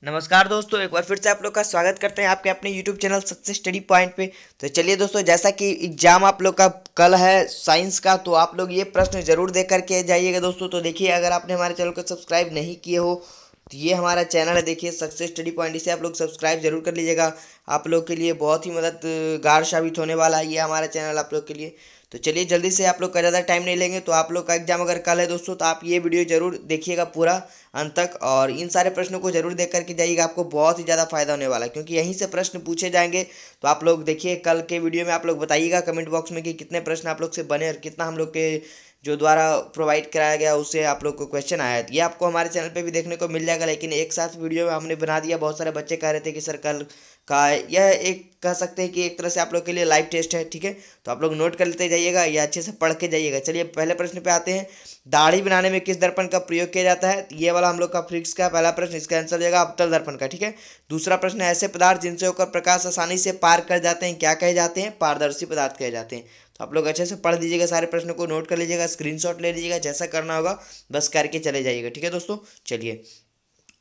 नमस्कार दोस्तों, एक बार फिर से आप लोग का स्वागत करते हैं आपके अपने YouTube channel success study point पे। तो चलिए दोस्तों, जैसा कि एग्जाम आप लोग का कल है साइंस का, तो आप लोग ये प्रश्न जरूर देख करके जाइएगा दोस्तों। तो देखिए, अगर आपने हमारे चैनल को सब्सक्राइब नहीं किए हो तो ये हमारा चैनल है, देखिए सक्सेस स्टडी पॉइंट, इसे आप लोग सब्सक्राइब जरूर कर लीजिएगा। आप लोग के लिए बहुत ही मददगार साबित होने वाला है ये हमारा चैनल आप लोग के लिए। तो चलिए जल्दी से, आप लोग का ज़्यादा टाइम नहीं लेंगे। तो आप लोग का एग्जाम अगर कल है दोस्तों, तो आप ये वीडियो जरूर देखिएगा पूरा अंत तक, और इन सारे प्रश्नों को जरूर देख करके जाइएगा। आपको बहुत ही ज़्यादा फायदा होने वाला है, क्योंकि यहीं से प्रश्न पूछे जाएंगे। तो आप लोग देखिए, कल के वीडियो में आप लोग बताइएगा कमेंट बॉक्स में कि कितने प्रश्न आप लोग से बने और कितना हम लोग के जो द्वारा प्रोवाइड कराया गया उससे आप लोग को क्वेश्चन आया है। ये आपको हमारे चैनल पे भी देखने को मिल जाएगा, लेकिन एक साथ वीडियो में हमने बना दिया। बहुत सारे बच्चे कह रहे थे कि सर कल का यह एक कह सकते हैं कि एक तरह से आप लोग के लिए लाइव टेस्ट है, ठीक है। तो आप लोग नोट कर लेते जाइएगा या अच्छे से पढ़ के जाइएगा। चलिए पहले प्रश्न पे आते हैं। दाढ़ी बनाने में किस दर्पण का प्रयोग किया जाता है? ये वाला हम लोग का फिजिक्स का पहला प्रश्न, इसका आंसर हो जाएगा अवतल दर्पण का, ठीक है। दूसरा प्रश्न, ऐसे पदार्थ जिनसे होकर प्रकाश आसानी से पार कर जाते हैं क्या कहे जाते हैं? पारदर्शी पदार्थ कहे जाते हैं। तो आप लोग अच्छे से पढ़ लीजिएगा, सारे प्रश्नों को नोट कर लीजिएगा, स्क्रीनशॉट ले लीजिएगा, जैसा करना होगा बस करके चले जाइएगा, ठीक है दोस्तों। चलिए,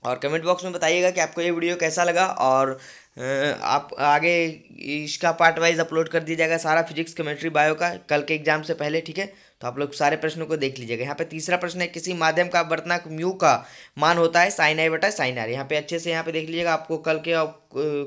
और कमेंट बॉक्स में बताइएगा कि आपको ये वीडियो कैसा लगा, और आप आगे इसका पार्ट वाइज अपलोड कर दिया जाएगा सारा फिजिक्स केमिस्ट्री बायो का कल के एग्जाम से पहले, ठीक है। तो आप लोग सारे प्रश्नों को देख लीजिएगा। यहाँ पे तीसरा प्रश्न है, किसी माध्यम का अपवर्तनांक म्यू का मान होता है साइन आई बटा साइन आर। यहाँ पे अच्छे से यहाँ पे देख लीजिएगा, आपको कल के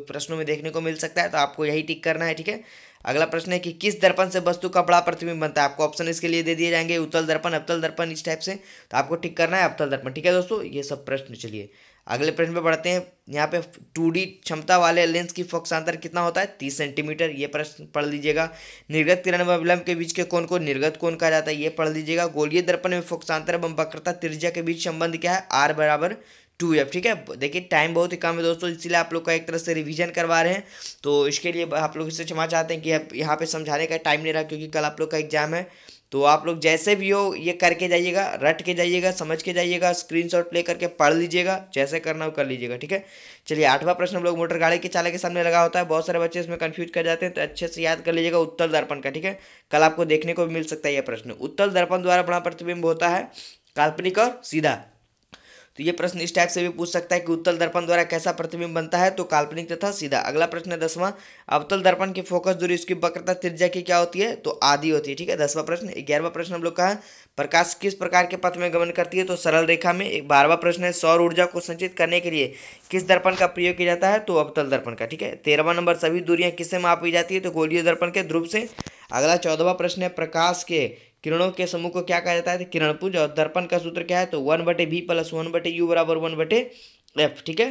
प्रश्नों में देखने को मिल सकता है, तो आपको यही टिक करना है, ठीक है। अगला प्रश्न है कि किस दर्पण से वस्तु का बड़ा प्रतिबिंब बनता है? आपको ऑप्शन इसके लिए दे दिए जाएंगे, उत्तल दर्पण, अवतल दर्पण, इस टाइप से। तो आपको टिक करना है अवतल दर्पण, ठीक है दोस्तों। ये सब प्रश्न, चलिए अगले प्रश्न पे बढ़ते हैं। यहाँ पे 2D क्षमता वाले लेंस की फोकसांतर कितना होता है? 30 सेंटीमीटर। ये प्रश्न पढ़ लीजिएगा। निर्गत किरण व विलंब के बीच के कोण को निर्गत कोण कहा जाता है, ये पढ़ लीजिएगा। गोलीय दर्पण में फोकसांतर एवं वक्रता त्रिज्या के बीच संबंध क्या है? R बराबर 2F, ठीक है। देखिए टाइम बहुत ही कम है दोस्तों, इसीलिए आप लोग का एक तरह से रिवीजन करवा रहे हैं। तो इसके लिए आप लोग इससे क्षमा चाहते हैं कि अब यहाँ पे समझाने का टाइम नहीं रहा, क्योंकि कल आप लोग का एग्जाम है। तो आप लोग जैसे भी हो ये करके जाइएगा, रट के जाइएगा, समझ के जाइएगा, स्क्रीनशॉट ले करके पढ़ लीजिएगा, जैसे करना हो कर लीजिएगा, ठीक है। चलिए आठवां प्रश्न हम लोग, मोटर गाड़ी के चालक के सामने लगा होता है, बहुत सारे बच्चे इसमें कंफ्यूज कर जाते हैं, तो अच्छे से याद कर लीजिएगा उत्तल दर्पण का, ठीक है। कल आपको देखने को मिल सकता है यह प्रश्न। उत्तल दर्पण द्वारा बड़ा प्रतिबिंब होता है काल्पनिक और सीधा। तो ये प्रश्न इस टाइप से भी पूछ सकता है कि उत्तल दर्पण द्वारा कैसा प्रतिबिंब बनता है? तो काल्पनिक तथा सीधा। अगला प्रश्न है 10वां, अवतल दर्पण की फोकस दूरी उसकी वक्रता त्रिज्या की क्या होती है? तो आधी होती है, ठीक है। 10वां प्रश्न। 11वां प्रश्न हम लोग का है, प्रकाश किस प्रकार के पथ में गमन करती है? तो सरल रेखा में। 12वां प्रश्न है, सौर ऊर्जा को संचित करने के लिए किस दर्पण का प्रयोग किया जाता है? तो अवतल दर्पण का, ठीक है। 13वां नंबर, सभी दूरियां किससे मापी जाती है? तो गोलीय दर्पण के ध्रुव से। अगला 14वां प्रश्न है, प्रकाश के किरणों के समूह को क्या कहा जाता है? किरणपुंज। और दर्पण का सूत्र क्या है? तो 1/v प्लस 1/u बराबर 1/f, ठीक है।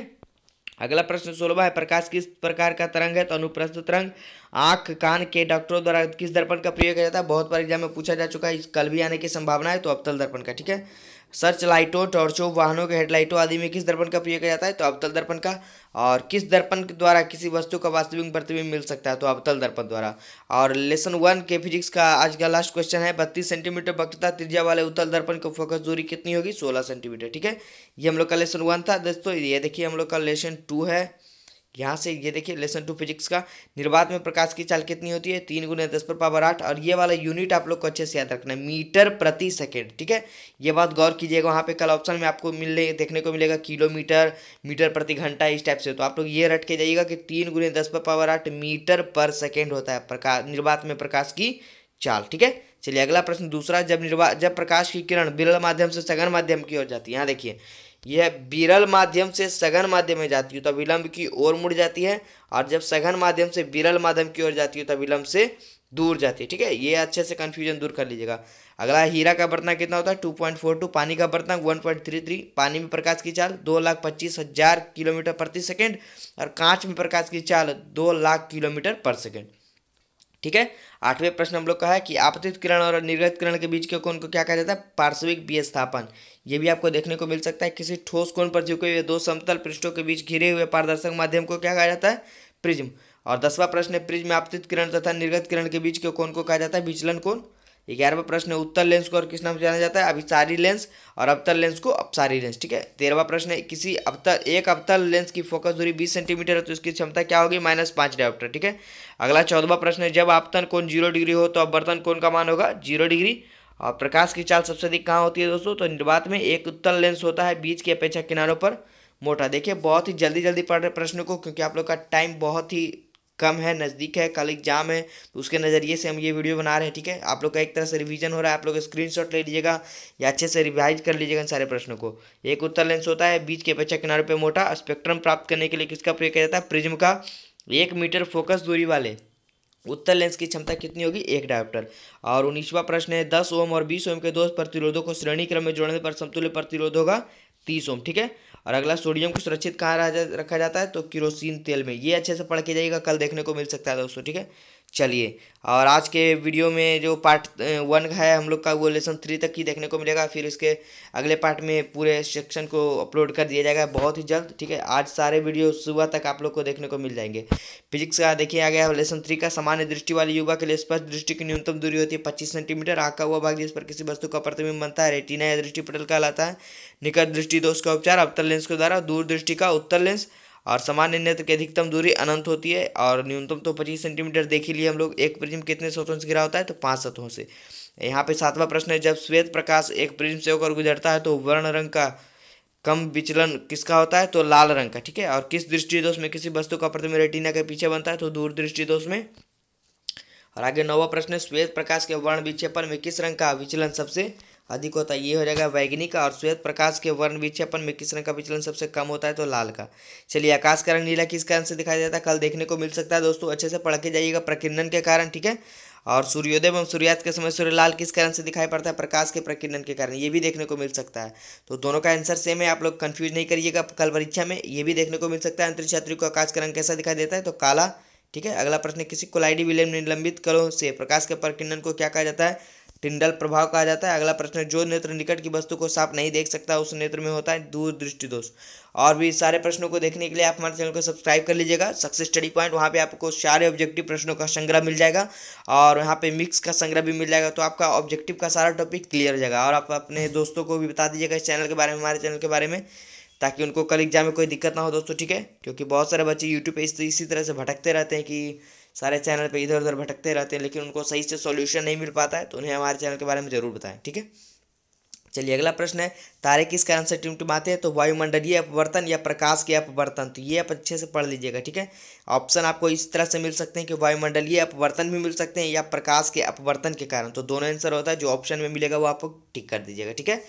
अगला प्रश्न 16वां है, प्रकाश किस प्रकार का तरंग है? तो अनुप्रस्थ तरंग। आंख कान के डॉक्टरों द्वारा किस दर्पण का प्रयोग किया जाता है? बहुत बार एग्जाम में पूछा जा चुका है, कल भी आने की संभावना है, तो अवतल दर्पण का, ठीक है। सर्च लाइटों, टॉर्चों, वाहनों के हेडलाइटों आदि में किस दर्पण का प्रयोग किया जाता है? तो अवतल दर्पण का। और किस दर्पण द्वारा किसी वस्तु का वास्तविक प्रतिबिंब मिल सकता है? तो अवतल दर्पण द्वारा। और लेसन 1 के फिजिक्स का आज का लास्ट क्वेश्चन है, 32 सेंटीमीटर वक्रता त्रिज्या वाले उत्तल दर्पण की फोकस दूरी कितनी होगी? 16 सेंटीमीटर, ठीक है। ये हम लोग का लेसन 1 था दोस्तों। ये देखिए हम लोग का लेसन 2 है। यहाँ से ये देखिए लेसन 2 फिजिक्स का, निर्वात में प्रकाश की चाल कितनी होती है? 3 × 10⁻8। और ये वाला यूनिट आप लोग को अच्छे से याद रखना है, मीटर प्रति सेकेंड, ठीक है। ये बात गौर कीजिएगा, वहाँ पे कल ऑप्शन में आपको देखने को मिलेगा किलोमीटर, मीटर प्रति घंटा, इस टाइप से। तो आप लोग ये रट के जाइएगा कि 3 × 10⁻8 मीटर पर सेकेंड होता है प्रकाश, निर्वात में प्रकाश की चाल, ठीक है। चलिए अगला प्रश्न दूसरा, जब प्रकाश की किरण विरल माध्यम से सघन माध्यम की ओर जाती है, यहाँ देखिए यह विरल माध्यम से सघन माध्यम में जाती है तो विलंब की ओर मुड़ जाती है, और जब सघन माध्यम से विरल माध्यम की ओर जाती है तो विलंब से दूर जाती है, ठीक है। ये अच्छे से कंफ्यूजन दूर कर लीजिएगा। अगला, हीरा का बर्तन कितना होता है? 2.42। पानी का बर्तन 1.33। पानी में प्रकाश की चाल 2,25,000 किलोमीटर प्रति सेकेंड, और कांच में प्रकाश की चाल 2 लाख किलोमीटर पर सेकेंड, ठीक है। 8वें प्रश्न हम लोग का है कि आपतित किरण और निर्गत किरण के बीच के कोण को क्या कहा जाता है? पार्श्विक विस्थापन। ये भी आपको देखने को मिल सकता है। किसी ठोस कोण पर झुके हुए दो समतल पृष्ठों के बीच घिरे हुए पारदर्शक माध्यम को क्या कहा जाता है? प्रिज्म। और 10वां प्रश्न है, प्रिज्म में आपतित किरण तथा निर्गत किरण के बीच के कोण को कहा जाता है? विचलन कोण। 11वां प्रश्न है, उत्तल लेंस को और किस नाम से जाना जाता है? अभिसारी लेंस। और अवतल लेंस को अपसारी लेंस, ठीक है। 13वां प्रश्न है, किसी एक अवतल लेंस की फोकस दूरी 20 सेंटीमीटर है तो इसकी क्षमता क्या होगी? -5 डायोप्टर, ठीक है। अगला 14वां प्रश्न है, जब आपतन कोण 0 डिग्री हो तो अपवर्तन कोण का मान होगा 0 डिग्री। और प्रकाश की चाल सबसे अधिक कहाँ होती है दोस्तों? तो निर्वात में। एक उत्तल लेंस होता है बीच की अपेक्षा किनारों पर मोटा। देखिए बहुत ही जल्दी जल्दी पढ़ रहे प्रश्न को, क्योंकि आप लोग का टाइम बहुत ही कम है, नज़दीक है, कल एग्जाम है, तो उसके नज़रिए से हम ये वीडियो बना रहे हैं। ठीक है, आप लोग का एक तरह से रिवीजन हो रहा है, आप लोग स्क्रीनशॉट ले लीजिएगा या अच्छे से रिवाइज कर लीजिएगा इन सारे प्रश्नों को। एक उत्तर लेंस होता है, बीच के अपेक्षा किनारे पे मोटा। स्पेक्ट्रम प्राप्त करने के लिए किसका प्रयोग किया जाता है? प्रिज्म का। 1 मीटर फोकस दूरी वाले उत्तर लेंस की क्षमता कितनी होगी? 1 डायोप्टर। और 19वां प्रश्न है, 10 ओम और 20 ओम के दो प्रतिरोधों को श्रेणी क्रम में जोड़ने पर समतुल्य प्रतिरोध होगा 30 ओम। ठीक है, और अगला, सोडियम को सुरक्षित कहाँ रखा जाता है? तो किरोसिन तेल में। ये अच्छे से पढ़ के जाइएगा, कल देखने को मिल सकता है दोस्तों। ठीक है, चलिए, और आज के वीडियो में जो पार्ट 1 है हम लोग का, वो लेसन 3 तक ही देखने को मिलेगा। फिर इसके अगले पार्ट में पूरे सेक्शन को अपलोड कर दिया जाएगा बहुत ही जल्द। ठीक है, आज सारे वीडियो सुबह तक आप लोग को देखने को मिल जाएंगे। फिजिक्स का देखिए आ गया लेसन 3 का। सामान्य दृष्टि वाले युवा के लिए स्पष्ट दृष्टि की न्यूनतम दूरी होती है 25 सेंटीमीटर। आँख का वह भाग जिस पर किसी वस्तु का प्रतिबिंब बनता है रेटिना या दृष्टिपटल कहलाता है। निकट दृष्टि दोष का उपचार अवतल लेंस के द्वारा, दूर दृष्टि का उत्तल लेंस। और सामान्य नेत्र की अधिकतम दूरी अनंत होती है और न्यूनतम तो 25 सेंटीमीटर देख ही लिए हम लोग। एक प्रिज्म कितने सतहों से घिरा होता है? तो 5 सतहों से। यहाँ पे 7वां प्रश्न है, जब श्वेत प्रकाश एक प्रिज्म से होकर गुजरता है तो वर्ण रंग का कम विचलन किसका होता है? तो लाल रंग का। ठीक है, और किस दृष्टि दोष में किसी वस्तु का प्रतिबिंब रेटिना के पीछे बनता है? तो दूर दृष्टि दोष में। और आगे 9वां प्रश्न है, श्वेत प्रकाश के वर्ण विक्षेपण में किस रंग का विचलन सबसे अधिक होता है? ये हो जाएगा बैगनी का। और श्वेत प्रकाश के वर्ण विक्षेपण में किस रंग का विचलन सबसे कम होता है? तो लाल का। चलिए, आकाश का रंग नीला किस कारण से दिखाई देता है? कल देखने को मिल सकता है दोस्तों, अच्छे से पढ़ के जाइएगा, प्रकीर्णन के कारण। ठीक है, और सूर्योदय एवं सूर्यास्त के समय सूर्य लाल किस कारण से दिखाई पड़ता है? प्रकाश के प्रकीर्णन के कारण। ये भी देखने को मिल सकता है। तो दोनों का आंसर सेम है, आप लोग कंफ्यूज नहीं करिएगा, कल परीक्षा में ये भी देखने को मिल सकता है। अंतरिक्ष यात्री को आकाश का रंग कैसा दिखाई देता है? तो काला। ठीक है, अगला प्रश्न, किसी कोलाइडी विलयन निलंबित कणों से प्रकाश के प्रकीर्णन को क्या कहा जाता है? टिंडल प्रभाव कहा जाता है। अगला प्रश्न, जो नेत्र निकट की वस्तु को साफ नहीं देख सकता उस नेत्र में होता है दूर दृष्टि दोष। और भी सारे प्रश्नों को देखने के लिए आप हमारे चैनल को सब्सक्राइब कर लीजिएगा, सक्सेस स्टडी पॉइंट। वहाँ पे आपको सारे ऑब्जेक्टिव प्रश्नों का संग्रह मिल जाएगा और यहाँ पे मिक्स का संग्रह भी मिल जाएगा। तो आपका ऑब्जेक्टिव का सारा टॉपिक क्लियर हो जाएगा। और आप अपने दोस्तों को भी बता दीजिएगा इस चैनल के बारे में, हमारे चैनल के बारे में, ताकि उनको कल एग्जाम में कोई दिक्कत ना हो दोस्तों। ठीक है, क्योंकि बहुत सारे बच्चे यूट्यूब पे इसी तरह से भटकते रहते हैं कि सारे चैनल पे इधर उधर भटकते रहते हैं, लेकिन उनको सही से सॉल्यूशन नहीं मिल पाता है। तो उन्हें हमारे चैनल के बारे में ज़रूर बताएं। ठीक है, चलिए, अगला प्रश्न है, तारे किस कारण से टिमटिमाते हैं? तो वायुमंडलीय अपवर्तन या प्रकाश के अपवर्तन। तो ये आप अच्छे से पढ़ लीजिएगा। ठीक है, ऑप्शन आपको इस तरह से मिल सकते हैं कि वायुमंडलीय अपवर्तन भी मिल सकते हैं या प्रकाश के अपवर्तन के कारण। तो दोनों आंसर होता है, जो ऑप्शन में मिलेगा वो आपको टिक कर दीजिएगा। ठीक है,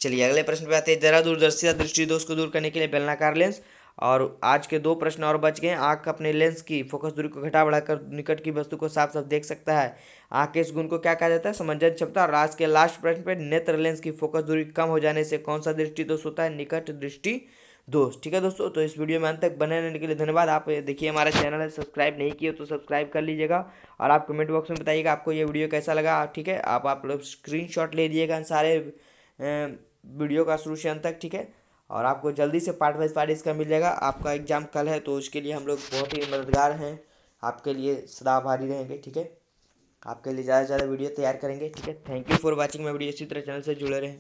चलिए अगले प्रश्न पे आते हैं, जरा दूरदर्शिता दृष्टि दोष को दूर करने के लिए बेलनाकार लेंस। और आज के 2 प्रश्न और बच गए। आँख अपने लेंस की फोकस दूरी को घटा बढ़ाकर निकट की वस्तु को साफ साफ देख सकता है। आँख के इस गुण को क्या कहा जाता है? समंजस क्षमता। और आज के लास्ट प्रश्न पे, नेत्र लेंस की फोकस दूरी कम हो जाने से कौन सा दृष्टि दोष होता है? निकट दृष्टि दोष। ठीक है दोस्तों, तो इस वीडियो में अंत तक बने रहने के लिए धन्यवाद। आप देखिए हमारा चैनल है, सब्सक्राइब नहीं किए तो सब्सक्राइब कर लीजिएगा। और आप कमेंट बॉक्स में बताइएगा आपको ये वीडियो कैसा लगा। ठीक है, आप लोग स्क्रीनशॉट ले लीजिएगा सारे वीडियो का शुरू से अंत तक। ठीक है, और आपको जल्दी से पार्ट वाइज पार्ट इसका मिल जाएगा। आपका एग्जाम कल है, तो उसके लिए हम लोग बहुत ही मददगार हैं, आपके लिए सदा आभारी रहेंगे। ठीक है, आपके लिए ज़्यादा से ज़्यादा वीडियो तैयार करेंगे। ठीक है, thank you for watching my video. इसी तरह चैनल से जुड़े रहें।